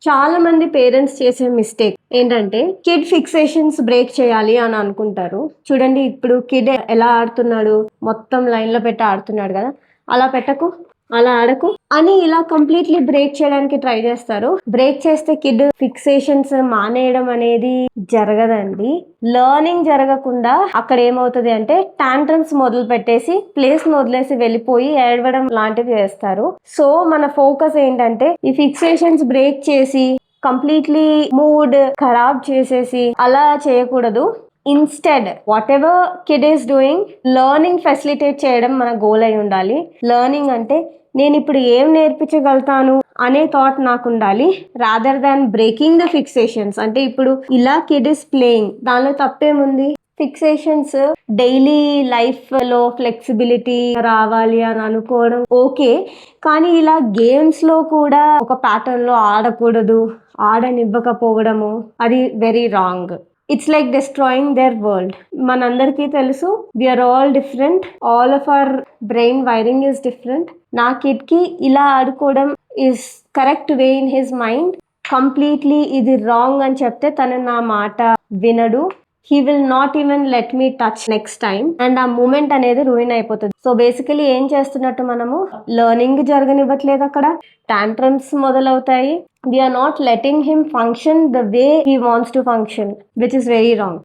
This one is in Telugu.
చాలా మంది పేరెంట్స్ చేసే మిస్టేక్ ఏంటంటే కిడ్ ఫిక్సేషన్స్ బ్రేక్ చేయాలి అని అనుకుంటారు. చూడండి ఇప్పుడు కిడ్ ఎలా ఆడుతున్నాడు, మొత్తం లైన్ లో పెట్టి ఆడుతున్నాడు కదా, అలా పెట్టకు, అలా ఆడకు అని ఇలా కంప్లీట్లీ బ్రేక్ చేయడానికి ట్రై చేస్తారు. బ్రేక్ చేస్తే కిడ్ ఫిక్సేషన్స్ మానేయడం అనేది జరగదండి. లర్నింగ్ జరగకుండా అక్కడ ఏమవుతుంది అంటే టాంట్రమ్స్ మొదలు పెట్టేసి ప్లేస్ వదిలేసి వెళ్ళిపోయి ఏడవడం లాంటివి చేస్తారు. సో మన ఫోకస్ ఏంటంటే ఈ ఫిక్సేషన్స్ బ్రేక్ చేసి కంప్లీట్లీ మూడ్ ఖరాబ్ చేసేసి అలా చేయకూడదు. Instead what ever kid is doing, learning facilitate చేయడం మన గోల్ అయి ఉండాలి. లర్నింగ్ అంటే నేను ఇప్పుడు ఏం నేర్పించగలుగుతాను అనే థాట్ నాకు ఉండాలి, rather than breaking the fixations. అంటే ఇప్పుడు ఇలా కిడ్ ఇస్ ప్లేయింగ్, దానిలో తప్పేముంది? ఫిక్సేషన్స్ డైలీ లైఫ్ లో ఫ్లెక్సిబిలిటీ రావాలి అని అనుకోవడం ఓకే, కానీ ఇలా గేమ్స్ లో కూడా ఒక ప్యాటర్న్ లో ఆడకూడదు, ఆడనివ్వకపోవడము అది very wrong. It's like destroying their world. మనందరికీ తెలుసు we are all different, all of our brain wiring is different. నా కిడ్ కి ఇలా ఆడుకోవడం is correct way in his mind. Completely ఇది రాంగ్ అని చెప్తే తను నా మాట వినడు. He will not even let me touch next time, and ఆ మూమెంట్ అనేది రూయిన్ అయిపోతుంది. సో బేసికలీ ఏం చేస్తున్నట్టు మనము లర్నింగ్ జరగనివ్వట్లేదు, అక్కడ టాంట్రమ్స్ మొదలవుతాయి. We are not letting him function the way he wants to function, which is very wrong.